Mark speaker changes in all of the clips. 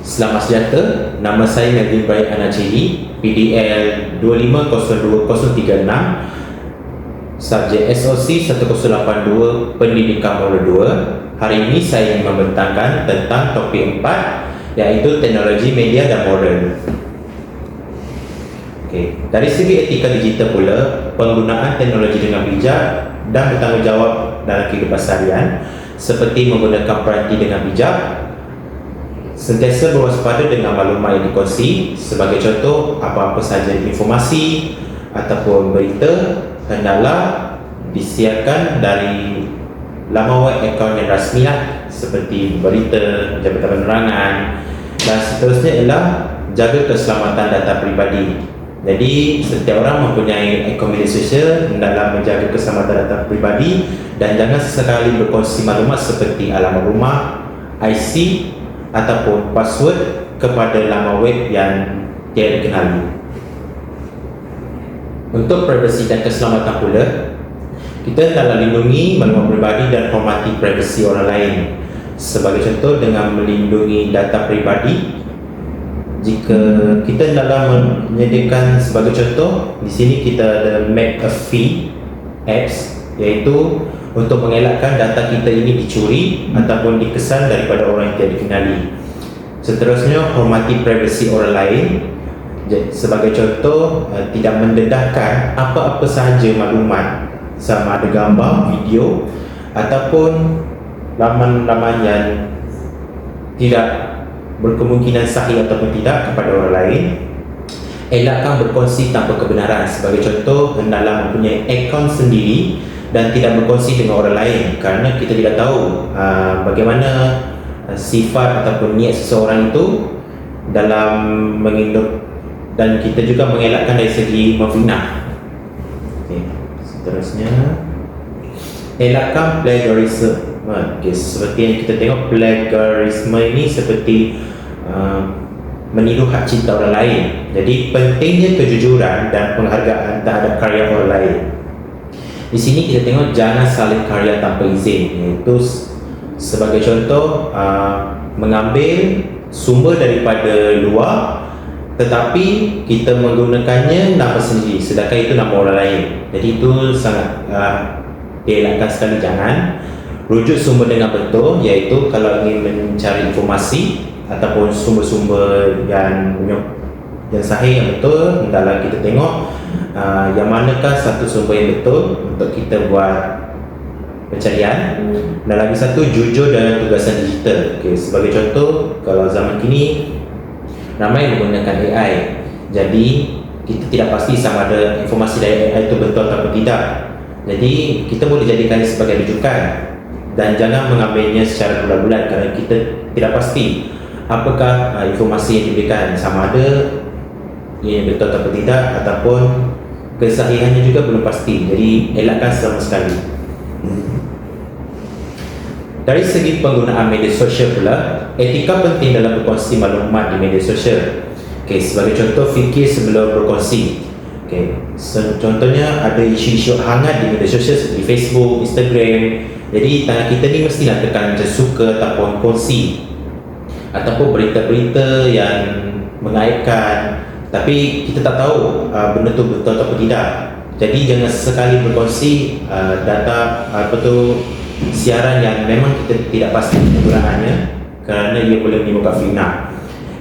Speaker 1: Selamat sejahtera, nama saya Nadim Baik Anaceli, PDL 2502-036, subjek SOC 1082 Pendidikan Mula 2. Hari ini saya ingin membentangkan tentang topik 4, iaitu teknologi media dan moral. Dari segi etika digital pula, penggunaan teknologi dengan bijak dan bertanggungjawab dalam kehidupan seharian, seperti menggunakan peranti dengan bijak, sentiasa berwaspada dengan maklumat yang dikongsi. Sebagai contoh, apa-apa sahaja informasi ataupun berita hendaklah disiarkan dari laman web akaun yang rasmi seperti berita, Jabatan Penerangan, dan seterusnya ialah jaga keselamatan data peribadi. Jadi setiap orang mempunyai akaun media sosial hendaklah menjaga keselamatan data peribadi dan jangan sesekali berkongsi maklumat seperti alamat rumah, IC ataupun password kepada laman web yang tiada dikenali. Untuk privasi dan keselamatan pula, kita hendaklah lindungi maklumat peribadi dan hormati privasi orang lain. Sebagai contoh, dengan melindungi data peribadi, jika kita hendaklah menyediakan, sebagai contoh di sini kita ada McAfee apps, iaitu untuk mengelakkan data kita ini dicuri ataupun dikesan daripada orang yang tidak dikenali. Seterusnya, hormati privasi orang lain. Sebagai contoh, tidak mendedahkan apa-apa sahaja maklumat, sama ada gambar, video ataupun laman-laman yang tidak berkemungkinan sahih ataupun tidak kepada orang lain. Elakkan berkongsi tanpa kebenaran. Sebagai contoh, hendaklah mempunyai akaun sendiri dan tidak berkongsi dengan orang lain, kerana kita tidak tahu bagaimana sifat ataupun niat seseorang itu dalam menginduk, dan kita juga mengelakkan dari segi memfitnah. Seterusnya, elakkan plagiarisme. Seperti yang kita tengok, plagiarisme ini seperti meniru hak cipta orang lain. Jadi pentingnya kejujuran dan penghargaan terhadap karya orang lain. Di sini kita tengok jangan salin karya tanpa izin, iaitu sebagai contoh mengambil sumber daripada luar tetapi kita menggunakannya nama sendiri sedangkan itu nama orang lain. Jadi itu sangat dielakkan sekali. Jangan rujuk sumber dengan betul, iaitu kalau ingin mencari informasi ataupun sumber-sumber yang sahih, yang betul, hendaklah kita tengok yang manakah satu sumber yang betul untuk kita buat pencarian. Dan lagi satu, jujur dalam tugasan digital. Sebagai contoh, kalau zaman kini ramai menggunakan AI, jadi kita tidak pasti sama ada informasi dari AI itu betul atau tidak. Jadi kita boleh jadikan sebagai rujukan dan jangan mengambilnya secara bulat-bulat, kerana kita tidak pasti apakah informasi yang diberikan sama ada ia betul atau tidak, ataupun kesahihannya juga belum pasti. Jadi elakkan sama sekali. Dari segi penggunaan media sosial pula, etika penting dalam berkongsi maklumat di media sosial. Sebagai contoh, fikir sebelum berkongsi. Contohnya ada isu-isu hangat di media sosial seperti Facebook, Instagram. Jadi tangan kita ni mestilah tekan macam suka ataupun kongsi, ataupun berita-berita yang mengaibkan, tapi kita tak tahu benda tu betul atau tidak. Jadi jangan sesekali berkongsi data siaran yang memang kita tidak pasti penggunaannya, kerana ia boleh menimbulkan fitnah.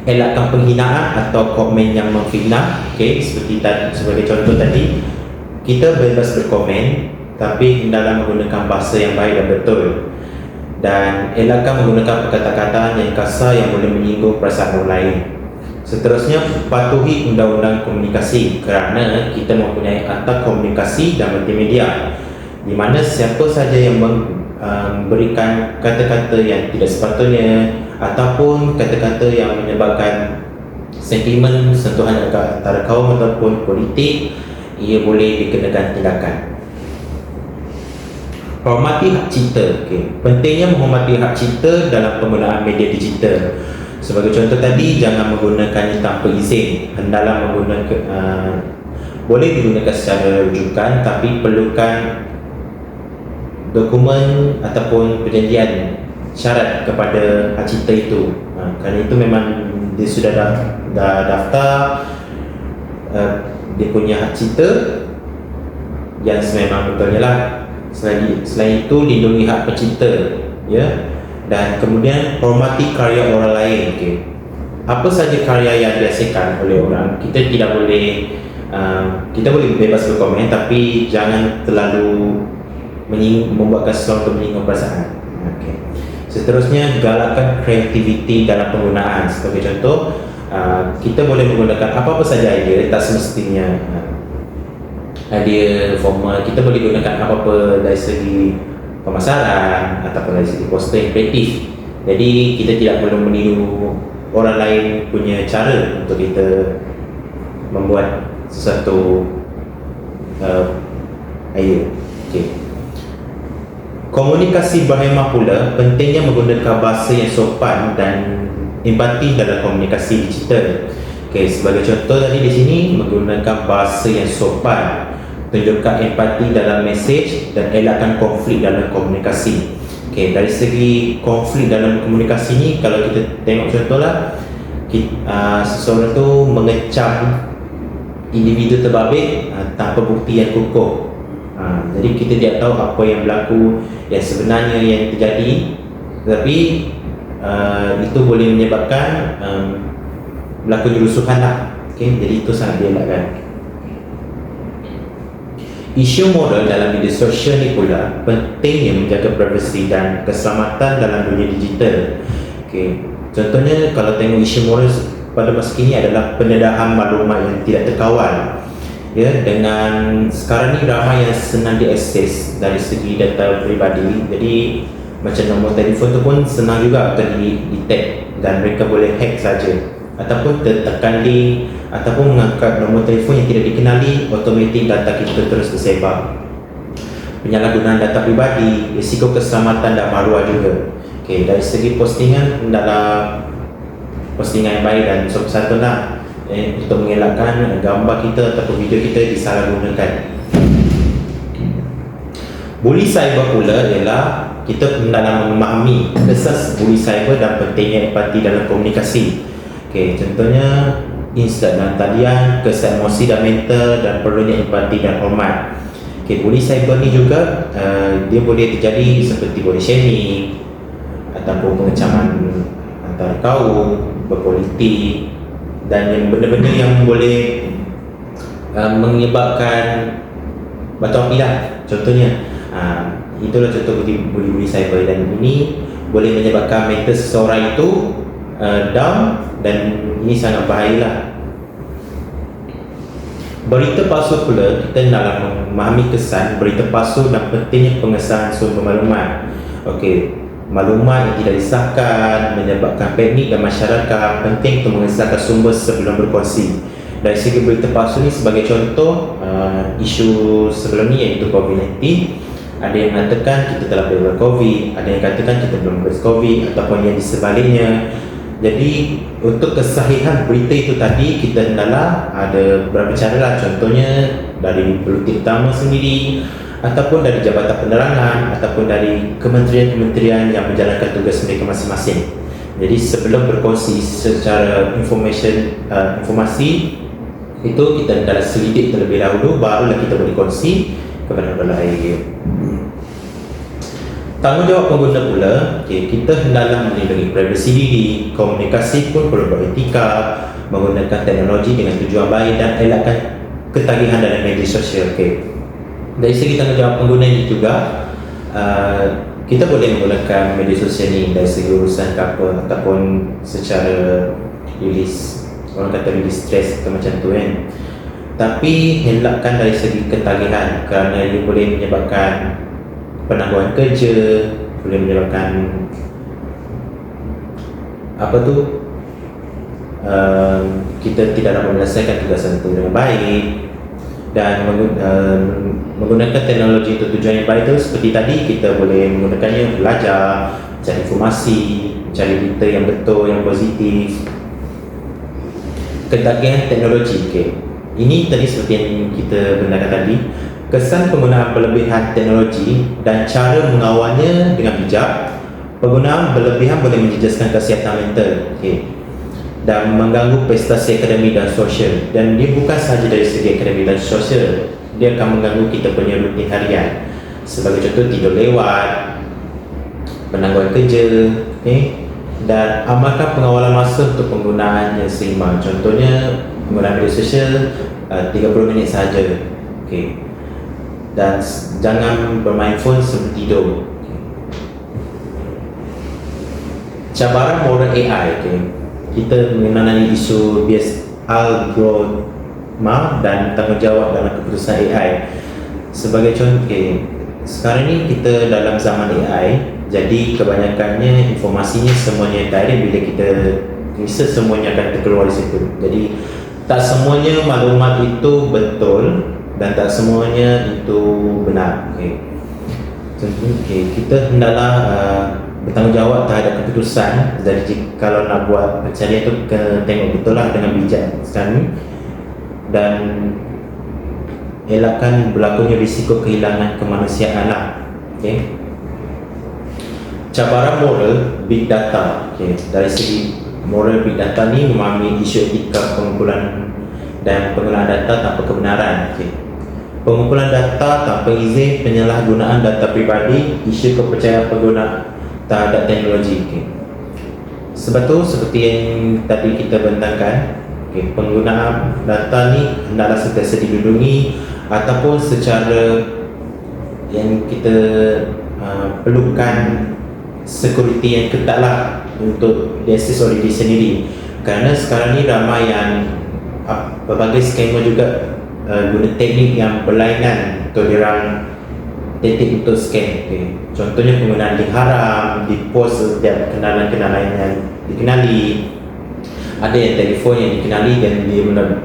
Speaker 1: Elakkan penghinaan atau komen yang memfitnah. Seperti sebagai contoh tadi, kita bebas berkomen tapi hendaklah menggunakan bahasa yang baik dan betul, dan elakkan menggunakan perkataan-kataan yang kasar yang boleh menyinggung perasaan orang lain. Seterusnya, patuhi undang-undang komunikasi, kerana kita mempunyai akta komunikasi dan multimedia, di mana siapa sahaja yang memberikan kata-kata yang tidak sepatutnya ataupun kata-kata yang menyebabkan sentimen sentuhan antara kaum ataupun politik, ia boleh dikenakan tindakan. Hormati hak cipta. Pentingnya menghormati hak cipta dalam penggunaan media digital. Sebagai contoh tadi, jangan menggunakannya tanpa izin. Hendaklah boleh digunakan secara rujukan, tapi perlukan dokumen ataupun perjanjian syarat kepada hak cipta itu. Kerana itu memang dia sudah dah daftar dia punya hak cipta yang sememang betulnya lah. Selain itu, lindungi hak pencipta, ya, dan kemudian hormati karya orang lain. Okay. Apa saja karya yang dihasilkan oleh orang, kita tidak boleh kita boleh bebas berkomen, tapi jangan terlalu membuatkan sesuatu menyinggung perasaan. Okay. Seterusnya, galakkan kreativiti dalam penggunaan. Sebagai contoh, kita boleh menggunakan apa-apa saja idea, tak semestinya idea formal. Kita boleh gunakan apa-apa dari segi pemasaran ataupun dari segi poster yang kreatif. Jadi kita tidak perlu meniru orang lain punya cara untuk kita membuat sesuatu idea. Okay. Komunikasi berhemah pula, pentingnya menggunakan bahasa yang sopan dan empati dalam komunikasi digital. Okay, sebagai contoh tadi di sini, menggunakan bahasa yang sopan, tunjukkan empati dalam mesej dan elakkan konflik dalam komunikasi. Okay, dari segi konflik dalam komunikasi ni, kalau kita tengok contohlah, seseorang tu mengecam individu terbabit tanpa bukti yang kukuh. Jadi kita tidak tahu apa yang berlaku yang sebenarnya yang terjadi, tapi itu boleh menyebabkan berlaku rusuhan lah. Okay? Jadi itu sangat dielakkan. Isu moral dalam media sosial ni pula pentingnya menjaga privasi dan keselamatan dalam dunia digital. Okay. Contohnya, kalau tengok isu moral pada masa kini adalah pendedahan maklumat yang tidak terkawal. Ya, dengan sekarang ni ramai yang senang diakses dari segi data peribadi. Jadi macam nombor telefon tu pun senang juga akan di-detect dan mereka boleh hack saja, ataupun tertekan link ataupun mengangkat nombor telefon yang tidak dikenali, automatik data kita terus tersebar. Penyalahgunaan data peribadi, risiko keselamatan dan maruah juga. Okay, dari segi postingan, hendaklah postingan yang baik dan sopan lah, untuk mengelakkan gambar kita ataupun video kita disalahgunakan. Bully cyber pula ialah kita hendaklah memahami asas bully cyber dan pentingnya empati dalam komunikasi. Okay, contohnya instan talian, kesan emosi dan mental, dan perlunya empati dan hormat. Okay, bully cyber ni juga dia boleh terjadi seperti body shaming ataupun pengecaman antara kaum, berpolitik, dan yang benda-benda yang boleh menyebabkan batu api lah. Contohnya itulah contoh bully cyber, dan ini boleh menyebabkan mental seseorang itu down, dan ini sangat bahayalah. Berita palsu pula, kita dalam memahami kesan berita palsu dan pentingnya pengesahan sumber maklumat. Okey, maklumat yang tidak disahkan menyebabkan panik dan masyarakat, penting untuk mengesahkan sumber sebelum berkongsi. Dari segi berita palsu ni, sebagai contoh isu sebelum ni iaitu COVID-19, ada yang mengatakan kita telah bebas COVID, ada yang katakan kita belum bebas COVID, ataupun yang di sebaliknya. Jadi untuk kesahihan berita itu tadi, kita hendaklah ada beberapa cara lah. Contohnya dari politik utama sendiri, ataupun dari jabatan penerangan, ataupun dari kementerian-kementerian yang menjalankan tugas mereka masing-masing. Jadi sebelum berkongsi secara informasi itu, kita hendaklah selidik terlebih dahulu, barulah kita boleh kongsi kepada orang lain. Tanggungjawab pengguna pula, kita hendaklah melindungi privasi diri. Komunikasi pun perlu beretika, menggunakan teknologi dengan tujuan baik, dan elakkan ketagihan dalam media sosial. Dari segi tanggungjawab pengguna ini juga, kita boleh menggunakan media sosial ini dari segi urusan apa, ataupun secara release, orang kata release stress atau macam tu kan. Tapi elakkan dari segi ketagihan, kerana ia boleh menyebabkan penangguhan kerja, boleh menyebabkan kita tidak dapat menyelesaikan tugasan itu dengan baik. Dan menggunakan teknologi untuk tujuan yang baik itu, seperti tadi, kita boleh menggunakannya belajar, cari informasi, cari berita yang betul, yang positif. Ketagihan teknologi, ini tadi seperti yang kita benarkan tadi, kesan penggunaan berlebihan teknologi dan cara mengawalnya dengan bijak. Penggunaan berlebihan boleh menjejaskan kesihatan mental. dan mengganggu prestasi akademik dan sosial. Dan dia bukan sahaja dari segi akademik dan sosial, dia akan mengganggu kita punya rutin harian. Sebagai contoh, tidur lewat, penangguhan kerja, dan amalkan pengawalan masa untuk penggunaan yang seimbang. Contohnya, penggunaan media sosial 30 minit sahaja, dan jangan bermain phone sebelum tidur. Cabaran moral AI, kita mengenali isu bias algoritma dan tanggungjawab dalam keputusan AI. Sebagai contoh, sekarang ni kita dalam zaman AI, jadi kebanyakannya informasinya semuanya direct. Bila kita research, semuanya akan terkeluar di situ. Jadi tak semuanya maklumat itu betul dan tak semuanya itu benar. Kita hendaklah bertanggungjawab terhadap keputusan. Jadi kalau nak buat pencarian tu, tengok betul lah dengan bijak sekarang, dan elakkan berlakunya risiko kehilangan kemanusiaan lah. Cabaran moral big data. Dari segi moral big data ni memahami isu etika pengumpulan dan penggunaan data tanpa kebenaran. Pengumpulan data tanpa izin, penyalahgunaan data pribadi, isu kepercayaan pengguna terhadap teknologi. Sebab tu seperti yang tadi kita bentangkan, penggunaan data ni hendaklah sentiasa dilindungi, ataupun secara yang kita perlukan security yang ketat lah untuk diakses oleh diri sendiri. Kerana sekarang ni ramai yang berbagai scammer juga guna teknik yang berlainan untuk diorang teknik untuk scam. Contohnya penggunaan link haram, di post setiap kenalan-kenalan yang dikenali. Ada yang telefon yang dikenali dan dia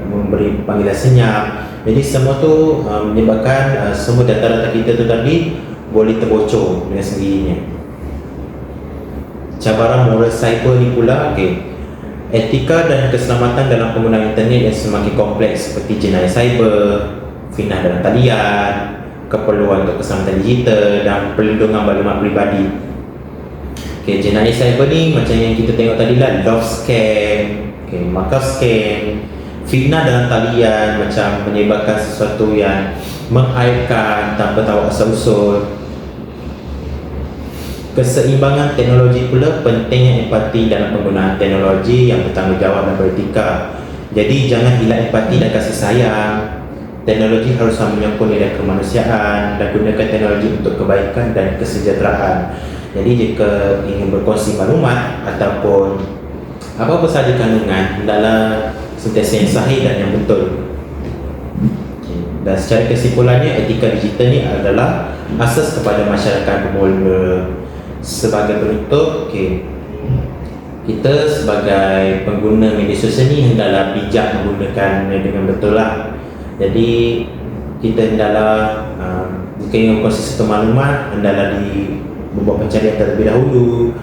Speaker 1: memberi panggilan senyap. Jadi semua tu menyebabkan semua data-data kita tu tadi boleh terbocor dengan sendirinya. Cabaran moral cyber ni pula, etika dan keselamatan dalam penggunaan internet yang semakin kompleks, seperti jenayah cyber, fitnah dalam talian, keperluan untuk keselamatan digital dan perlindungan maklumat peribadi. Jenayah cyber ni macam yang kita tengok tadi lah, love scam, markup scam, fitnah dalam talian, macam menyebarkan sesuatu yang mengaibkan tanpa tahu asal-usul. Keseimbangan teknologi pula, pentingnya empati dalam penggunaan teknologi yang bertanggungjawab dan beretika. Jadi jangan hilang empati dan kasih sayang. Teknologi harus menyempurnakan nilai kemanusiaan dan gunakan teknologi untuk kebaikan dan kesejahteraan. Jadi jika ingin berkongsi maklumat ataupun apa-apa sahaja kandungan, hendaklah sentiasa yang sahih dan yang betul. Dan secara kesimpulannya, etika digital ni adalah asas kepada masyarakat bermula. Sebagai penutup, kita sebagai pengguna media sosial ni hendaklah bijak menggunakannya dengan betul lah. Jadi kita hendaklah jika ingin berkongsi satu maklumat, hendaklah membuat pencarian terlebih dahulu.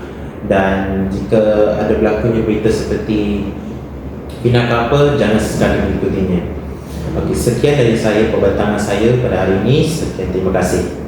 Speaker 1: Dan jika ada berlakunya berita seperti fitnah ke apa, jangan sesekali mengikutinya. Sekian dari saya, perbatangan saya pada hari ini. Sekian, terima kasih.